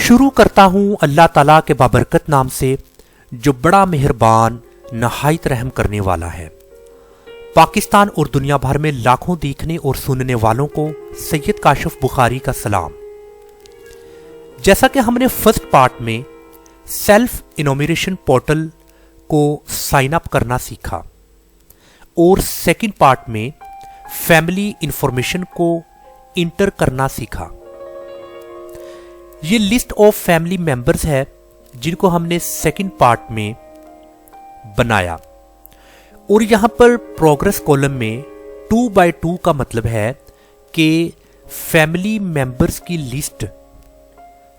शुरू करता हूँ अल्लाह ताला के बाबरकत नाम से, जो बड़ा मेहरबान नहायत रहम करने वाला है। पाकिस्तान और दुनिया भर में लाखों देखने और सुनने वालों को सैयद काशिफ बुखारी का सलाम। जैसा कि हमने फर्स्ट पार्ट में सेल्फ इनोमिनेशन पोर्टल को साइन अप करना सीखा और सेकंड पार्ट में फैमिली इंफॉर्मेशन को इंटर करना सीखा। ये लिस्ट ऑफ फैमिली मेंबर्स है जिनको हमने सेकंड पार्ट में बनाया और यहां पर प्रोग्रेस कॉलम में 2x2 का मतलब है कि फैमिली मेंबर्स की लिस्ट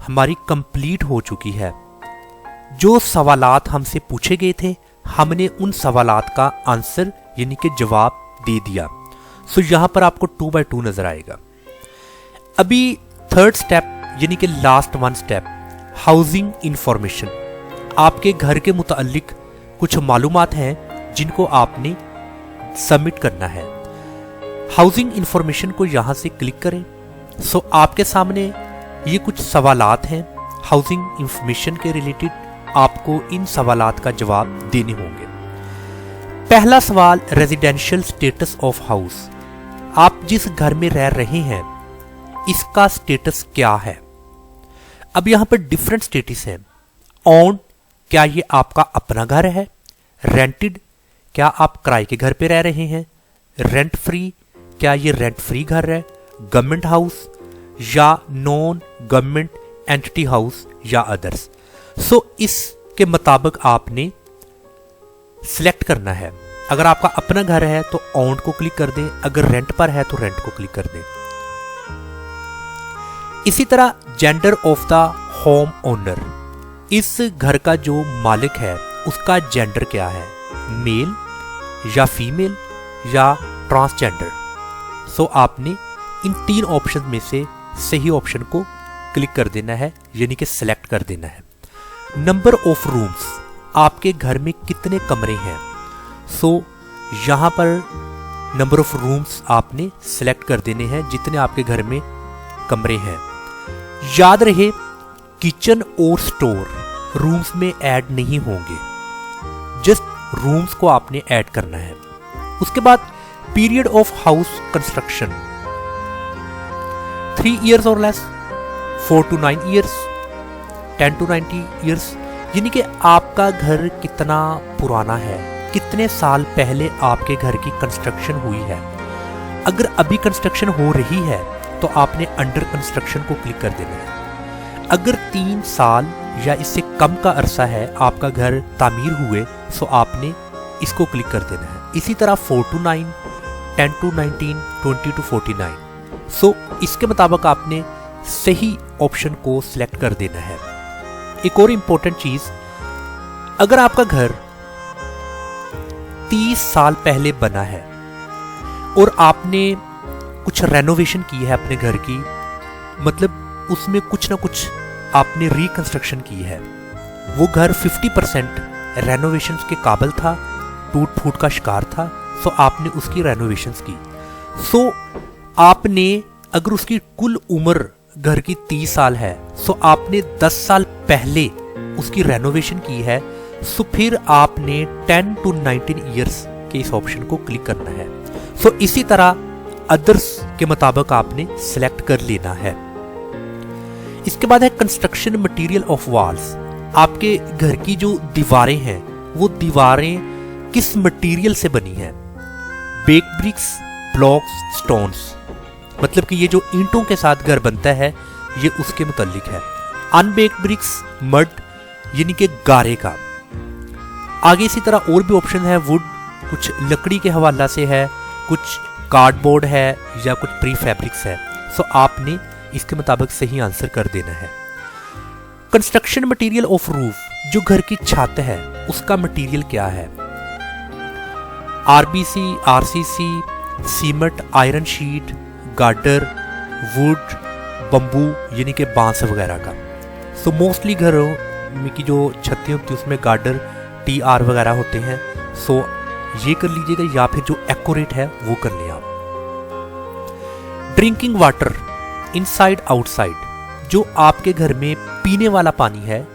हमारी कंप्लीट हो चुकी है। जो सवालात हमसे पूछे गए थे हमने उन सवालात का आंसर यानी कि जवाब दे दिया। सो यहां पर आपको 2x2 नजर आएगा। अभी थर्ड स्टेप यानी कि last one step, housing information. आपके घर के मुतालिक कुछ मालूमात हैं जिनको आपने सबमिट करना है। हाउसिंग इंफॉर्मेशन को यहां से क्लिक करें। सो आपके सामने ये कुछ सवालात हैं हाउसिंग इंफॉर्मेशन के रिलेटेड। आपको इन सवालात का जवाब देने होंगे। पहला सवाल, रेजिडेंशियल स्टेटस ऑफ हाउस। आप जिस घर में रह रहे हैं इसका स्टेटस क्या है। अब यहां पर डिफरेंट स्टेटस है। ओन, क्या ये आपका अपना घर है। रेंटेड, क्या आप किराए के घर पे रह रहे हैं। रेंट फ्री, क्या ये रेंट फ्री घर है। गवर्नमेंट हाउस या नॉन गवर्नमेंट एंटिटी हाउस या अदर्स। सो इसके मुताबिक आपने सिलेक्ट करना है। अगर आपका अपना घर है तो ओन को क्लिक कर दें, अगर रेंट पर है तो रेंट को क्लिक कर दें। इसी तरह gender of the home owner, इस घर का जो मालिक है उसका जेंडर क्या है, मेल या फीमेल या ट्रांसजेंडर। सो आपने इन तीन ऑप्शन में से सही ऑप्शन को क्लिक कर देना है यानी कि सिलेक्ट कर देना है। नंबर ऑफ रूम्स, आपके घर में कितने कमरे हैं। सो यहां पर नंबर ऑफ रूम्स आपने सिलेक्ट कर देने हैं जितने आपके घर में कमरे हैं। याद रहे किचन और स्टोर रूम्स में ऐड नहीं होंगे, जस्ट रूम्स को आपने ऐड करना है। उसके बाद period of house construction 3 years और less, 4 to 9 years, 10 to 90 years, यानी कि आपका घर कितना पुराना है, कितने साल पहले आपके घर की कंस्ट्रक्शन हुई है। अगर अभी कंस्ट्रक्शन हो रही है तो आपने अंडर कंस्ट्रक्शन को क्लिक कर देना है। अगर 3 साल या इससे कम का अरसा है आपका घर तामीर हुए तो आपने इसको क्लिक कर देना है। इसी तरह 4 to 9, 10 to 19, 20 to 49। सो इसके मुताबिक आपने सही ऑप्शन को सिलेक्ट कर देना है। एक और इंपॉर्टेंट चीज, अगर आपका घर 30 साल पहले बना है और आपने कुछ रेनोवेशन की है अपने घर की, मतलब उसमें कुछ ना कुछ आपने रिकंस्ट्रक्शन की है, वो घर 50% रेनोवेशन के काबिल था, टूट फूट का शिकार था, सो आपने उसकी रेनोवेशन की। सो आपने अगर उसकी कुल उम्र घर की 30 साल है सो आपने 10 साल पहले उसकी रेनोवेशन की है। सो फिर आपने 10 to 19 ईयर्स के इस ऑप्शन को क्लिक करना है। सो इसी तरह अदर्स के मुताबिक आपने सिलेक्ट कर लेना है। इसके बाद है कंस्ट्रक्शन मटेरियल ऑफ वॉल्स। आपके घर की जो दीवारें हैं वो दीवारें किस मटेरियल से बनी हैं। बेक ब्रिक्स, ब्लॉक्स, स्टोन्स, मतलब कि ये जो ईंटों के साथ घर बनता है ये उसके मुतालिक है। अनबेक्ड ब्रिक्स, मड यानी कि गारे का। आगे इसी तरह और भी ऑप्शन है, वुड कुछ लकड़ी के हवाला से है, कुछ कार्डबोर्ड है या कुछ प्री फैब्रिक्स है। सो आपने इसके मुताबिक सही आंसर कर देना है। कंस्ट्रक्शन मटेरियल ऑफ रूफ, जो घर की छत है उसका मटेरियल क्या है। RBC, RCC, cement, iron sheet, girder, would, bamboo यानी कि बांस वगैरह का। सो मोस्टली घरों में की जो छतें होती है उसमें गार्डर, TR वगैरह होते हैं। सो ये कर लीजिएगा या फिर जो एक्यूरेट है वो कर लें आप। ड्रिंकिंग वाटर इनसाइड आउटसाइड, जो आपके घर में पीने वाला पानी है,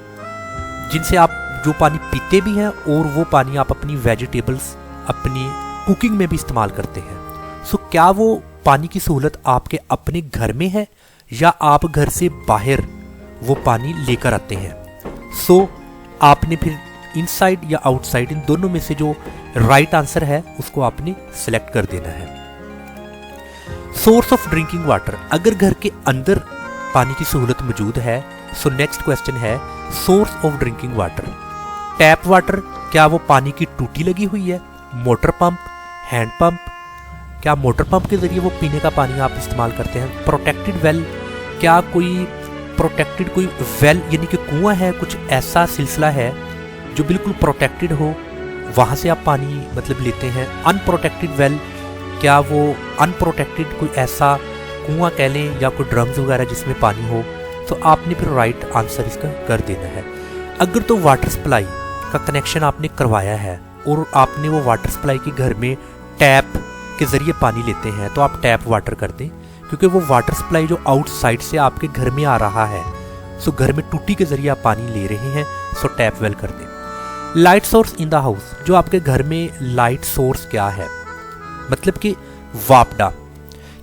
जिनसे आप जो पानी पीते भी हैं और वो पानी आप अपनी वेजिटेबल्स, अपनी कुकिंग में भी इस्तेमाल करते हैं। सो क्या वो पानी की सहूलत आपके अपने घर में है या आप घर से बाहर वो पानी लेकर आते हैं? सो आपने फिर इनसाइड या आउटसाइड, इन दोनों में से जो राइट आंसर है उसको आपने सिलेक्ट कर देना है। सोर्स ऑफ ड्रिंकिंग वाटर, अगर घर के अंदर पानी की सहूलत मौजूद है, सो नेक्स्ट क्वेश्चन है source of drinking water. Tap water, क्या वो पानी की टूटी लगी हुई है? मोटर पंप, हैंड पंप, क्या मोटर पंप के जरिए वो पीने का पानी आप इस्तेमाल करते हैं? प्रोटेक्टेड वेल, क्या कोई प्रोटेक्टेड कोई वेल यानी कि कुआं है, कुछ ऐसा सिलसिला है जो बिल्कुल प्रोटेक्टेड हो, वहां से आप पानी मतलब लेते हैं? अनप्रोटेक्टेड वेल, क्या वो अनप्रोटेक्टेड कोई ऐसा कुआं कह लें या कोई ड्रम्स वगैरह जिसमें पानी हो? तो आपने फिर राइट आंसर इसका कर देना है। अगर तो वाटर सप्लाई का कनेक्शन आपने करवाया है और आपने वो वाटर सप्लाई के घर में टैप के जरिए पानी लेते हैं, तो आप टैप वाटर कर दें, क्योंकि वो वाटर सप्लाई जो आउटसाइड से आपके घर में आ रहा है, सो घर में टूटी के जरिए आप पानी ले रहे हैं, सो टैप वेल कर दें। Light source in the house, जो आपके घर में लाइट सोर्स क्या है, मतलब कि वापडा,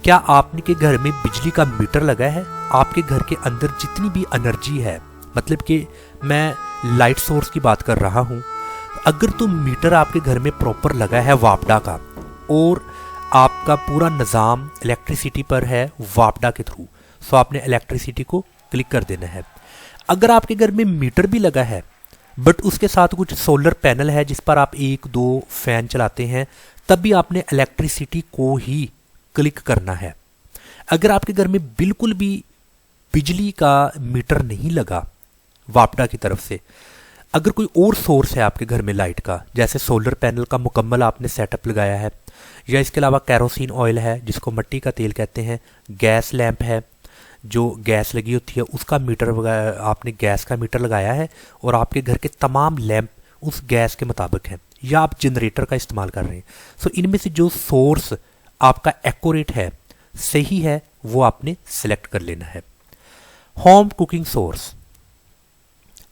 क्या आपने के घर में बिजली का मीटर लगा है? आपके घर के अंदर जितनी भी एनर्जी है, मतलब कि मैं लाइट सोर्स की बात कर रहा हूं, अगर तो मीटर आपके घर में प्रॉपर लगा है वापडा का और आपका पूरा निज़ाम इलेक्ट्रिसिटी पर है वापडा के थ्रू, सो आपने इलेक्ट्रिसिटी को क्लिक कर देना है। अगर आपके घर में मीटर भी लगा है बट उसके साथ कुछ सोलर पैनल है जिस पर आप 1-2 फैन चलाते हैं, तब भी आपने इलेक्ट्रिसिटी को ही क्लिक करना है। अगर आपके घर में बिल्कुल भी बिजली का मीटर नहीं लगा वापडा की तरफ से, अगर कोई और सोर्स है आपके घर में लाइट का, जैसे सोलर पैनल का मुकम्मल आपने सेटअप लगाया है, या इसके अलावा कैरोसिन ऑयल है जिसको मिट्टी का तेल कहते हैं, गैस लैंप है जो गैस लगी होती है उसका मीटर वगैरह, आपने गैस का मीटर लगाया है और आपके घर के तमाम लैंप उस गैस के मुताबिक हैं, या आप जनरेटर का इस्तेमाल कर रहे हैं, सो इनमें से जो सोर्स आपका एक्यूरेट है, सही है, वो आपने सेलेक्ट कर लेना है। होम कुकिंग सोर्स,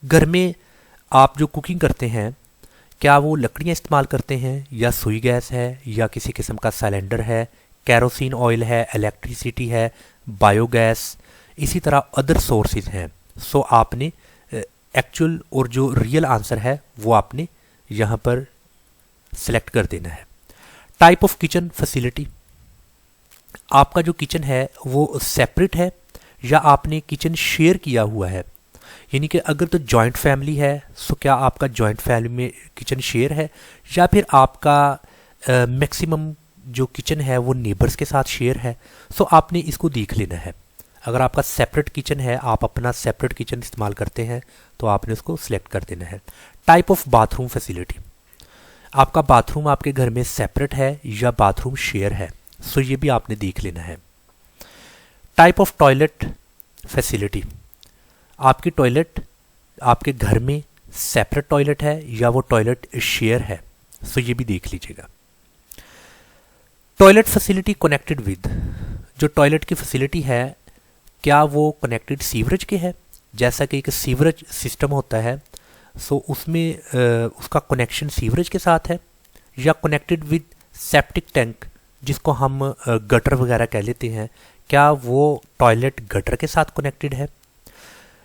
घर में आप जो कुकिंग करते हैं, क्या वो लकड़ियाँ इस्तेमाल करते हैं या सुई गैस है या किसी किस्म का सिलेंडर है, कैरोसिन ऑयल है, इलेक्ट्रिसिटी है, बायोगैस, इसी तरह अदर सोर्सेज हैं। सो आपने एक्चुअल और जो रियल आंसर है वो आपने यहाँ पर सिलेक्ट कर देना है। टाइप ऑफ किचन फैसिलिटी, आपका जो किचन है वो सेपरेट है या आपने किचन शेयर किया हुआ है, यानी कि अगर तो जॉइंट फैमिली है सो क्या आपका जॉइंट फैमिली में किचन शेयर है, या फिर आपका मैक्सिमम जो किचन है वो नेबर्स के साथ शेयर है। सो आपने इसको देख लेना है। अगर आपका सेपरेट किचन है, आप अपना सेपरेट किचन इस्तेमाल करते हैं, तो आपने उसको सिलेक्ट कर देना है। टाइप ऑफ बाथरूम फैसिलिटी, आपका बाथरूम आपके घर में सेपरेट है या बाथरूम शेयर है, सो ये भी आपने देख लेना है। टाइप ऑफ टॉयलेट फैसिलिटी, आपकी टॉयलेट आपके घर में सेपरेट टॉयलेट है या वो टॉयलेट शेयर है, सो ये भी देख लीजिएगा। टॉयलेट फैसिलिटी कनेक्टेड विद, जो टॉयलेट की फैसिलिटी है क्या वो कनेक्टेड सीवरेज के है, जैसा कि एक सीवरेज सिस्टम होता है, सो उसमें उसका कनेक्शन सीवरेज के साथ है, या कनेक्टेड विद सेप्टिक टैंक जिसको हम गटर वगैरह कह लेते हैं, क्या वो टॉयलेट गटर के साथ कनेक्टेड है,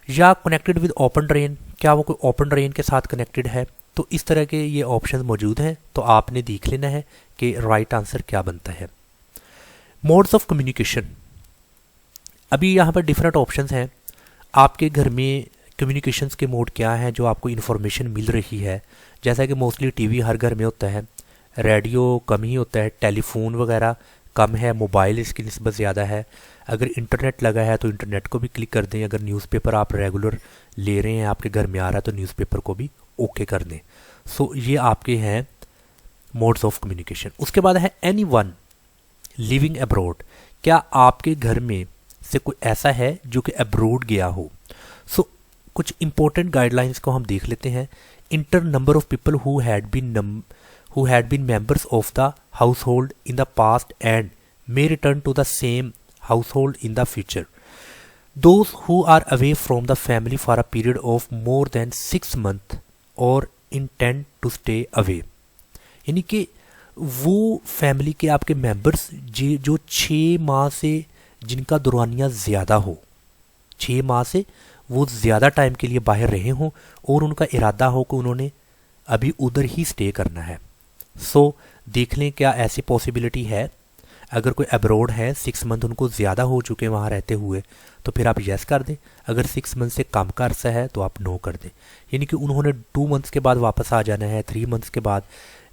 या कनेक्टेड विद ओपन ड्रेन, क्या वो कोई ओपन ड्रेन के साथ कनेक्टेड है। तो इस तरह के ये ऑप्शन मौजूद हैं, तो आपने देख लेना है कि राइट आंसर क्या बनता है। मोड्स ऑफ कम्युनिकेशन, अभी यहाँ पर डिफरेंट ऑप्शंस हैं। आपके घर में कम्युनिकेशंस के मोड क्या हैं जो आपको इन्फॉर्मेशन मिल रही है, जैसा कि मोस्टली टीवी हर घर में होता है, रेडियो कम ही होता है, टेलीफोन वगैरह कम है, मोबाइल इसकी निस्बत ज़्यादा है। अगर इंटरनेट लगा है तो इंटरनेट को भी क्लिक कर दें, अगर न्यूज़पेपर आप रेगुलर ले रहे हैं, आपके घर में आ रहा है, तो न्यूज़पेपर को भी ओके कर दें। सो ये आपके हैं मोड्स ऑफ कम्युनिकेशन। उसके बाद है एनी वन लिविंग अब्रोड, क्या आपके घर में से कोई ऐसा है जो कि अब्रोड गया हो। सो कुछ इंपॉर्टेंट गाइडलाइंस को हम देख लेते हैं। Enter number of people who had been members of the household in the past and may return to the same household in the future. Those who are away from the family for a period of more than 6 month और intend to stay away, यानी कि वो family के आपके members जो 6 माह से जिनका दौरानिया ज़्यादा हो, 6 माह से वो ज़्यादा टाइम के लिए बाहर रहे हों और उनका इरादा हो कि उन्होंने अभी उधर ही स्टे करना है। सो देख लें क्या ऐसी पॉसिबिलिटी है। अगर कोई अब्रॉड है, 6 मंथ उनको ज़्यादा हो चुके वहाँ रहते हुए, तो फिर आप यस कर दें। अगर 6 मंथ से कम का अरसा है तो आप नो कर दें, यानी कि उन्होंने 2 मंथ्स के बाद वापस आ जाना है, 3 मंथ्स के बाद,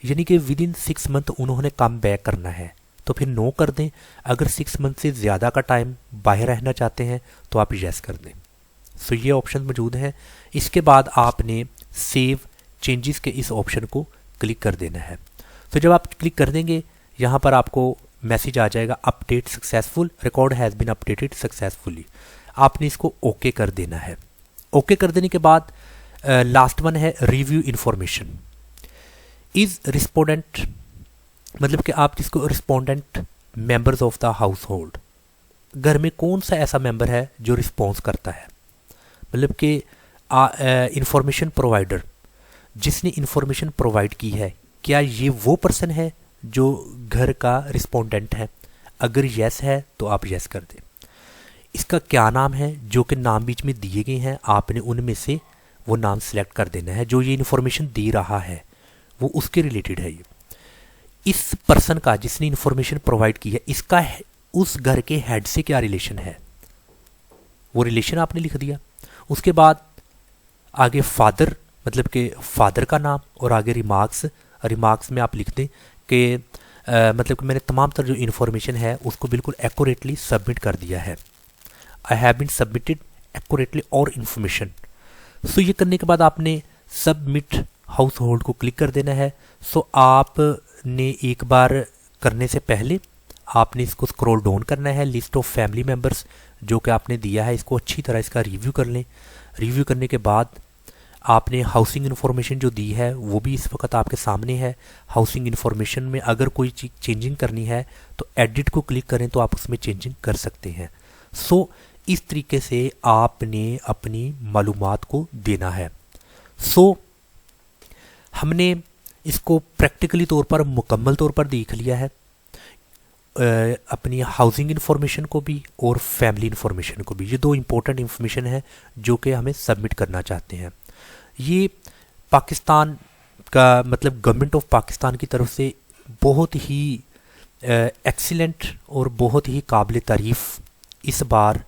यानी कि विद इन 6 मंथ उन्होंने कम बैक करना है, तो फिर नो कर दें। अगर 6 मंथ से ज़्यादा का टाइम बाहर रहना चाहते हैं तो आप यस कर दें। सो ये ऑप्शन मौजूद हैं। इसके बाद आपने सेव चेंजेस के इस ऑप्शन को क्लिक कर देना है। तो जब आप क्लिक कर देंगे यहाँ पर आपको मैसेज आ जाएगा update successful, record has been updated successfully. आपने इसको ओके कर देना है। ओके कर देने के बाद लास्ट वन है रिव्यू इन्फॉर्मेशन। इज रिस्पोंडेंट, मतलब कि आप जिसको respondent members of the house hold, घर में कौन सा ऐसा मेंबर है जो रिस्पॉन्स करता है, मतलब कि इंफॉर्मेशन प्रोवाइडर जिसने इंफॉर्मेशन प्रोवाइड की है, क्या ये वो पर्सन है जो घर का रिस्पोंडेंट है। अगर यस है तो आप यस कर दें। इसका क्या नाम है, जो कि नाम बीच में दिए गए हैं, आपने उनमें से वो नाम सेलेक्ट कर देना है। जो ये इन्फॉर्मेशन दे रहा है वो उसके रिलेटेड है। ये इस पर्सन का जिसने इन्फॉर्मेशन प्रोवाइड की है, इसका उस घर के हेड से क्या रिलेशन है, वो रिलेशन आपने लिख दिया। उसके बाद आगे फादर, मतलब कि फादर का नाम, और आगे रिमार्क्स में आप लिख दें कि मतलब कि मैंने तमाम तरह जो इन्फॉर्मेशन है उसको बिल्कुल एक्यूरेटली सबमिट कर दिया है। I have been submitted accurately और इन्फॉर्मेशन। सो ये करने के बाद आपने सबमिट हाउस होल्ड को क्लिक कर देना है। सो आपने एक बार करने से पहले आपने इसको स्क्रॉल डाउन करना है, लिस्ट ऑफ फैमिली मेम्बर्स जो कि आपने दिया है, इसको अच्छी तरह इसका रिव्यू कर लें। रिव्यू करने के बाद आपने हाउसिंग इन्फॉर्मेशन जो दी है वो भी इस वक्त आपके सामने है। हाउसिंग इन्फॉर्मेशन में अगर कोई चीज़ चेंजिंग करनी है तो एडिट को क्लिक करें तो आप उसमें चेंजिंग कर सकते हैं। सो इस तरीके से आपने अपनी मालूमात को देना है। सो हमने इसको प्रैक्टिकली तौर पर, मुकम्मल तौर पर देख लिया है, अपनी हाउसिंग इन्फॉर्मेशन को भी और फैमिली इन्फॉर्मेशन को भी। ये 2 इम्पोर्टेंट इन्फॉर्मेशन है जो कि हमें सबमिट करना चाहते हैं। ये पाकिस्तान का, मतलब गवर्नमेंट ऑफ पाकिस्तान की तरफ से बहुत ही एक्सीलेंट और बहुत ही काबिल तारीफ़ इस बार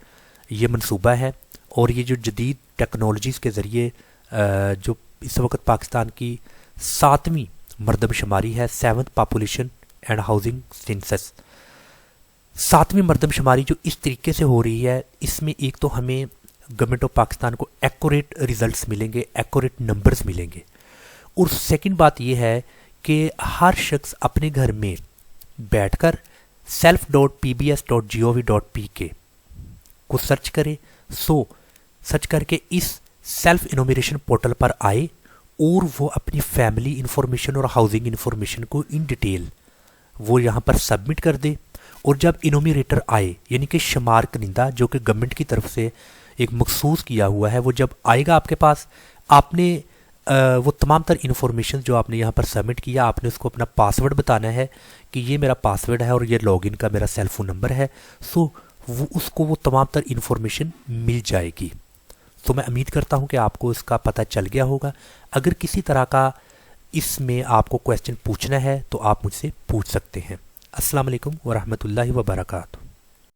ये मंसूबा है। और ये जो जदीद टेक्नोलॉजीज़ के ज़रिए जो इस वक्त पाकिस्तान की 7वीं मरदमशुमारी है, 7th population and housing census, 7वीं मरदमशुमारी जो इस तरीके से हो रही है, इसमें एक तो हमें गवर्नमेंट ऑफ पाकिस्तान को एक्यूरेट रिजल्ट्स मिलेंगे, एक्यूरेट नंबर्स मिलेंगे। और सेकंड बात यह है कि हर शख्स अपने घर में बैठकर self.pbs.gov.pk को सर्च करे। सो सर्च करके इस सेल्फ इनोमिनेशन पोर्टल पर आए और वो अपनी फैमिली इन्फॉर्मेशन और हाउसिंग इन्फॉर्मेशन को इन डिटेल वो यहाँ पर सबमिट कर दे। और जब इनोमिनेटर आए, यानी कि शुमार कनिंदा जो कि गवर्नमेंट की तरफ से एक मखसूस किया हुआ है, वो जब आएगा आपके पास, आपने वो तमाम तर इन्फॉर्मेशन जो आपने यहाँ पर सबमिट किया, आपने उसको अपना पासवर्ड बताना है कि ये मेरा पासवर्ड है और ये लॉगिन का मेरा सेल फोन नंबर है। सो उसको वो तमाम तर इन्फॉर्मेशन मिल जाएगी। तो मैं उम्मीद करता हूँ कि आपको इसका पता चल गया होगा। अगर किसी तरह का इसमें आपको क्वेश्चन पूछना है तो आप मुझसे पूछ सकते हैं। अस्सलाम वालेकुम व रहमतुल्लाहि व बरकातहू।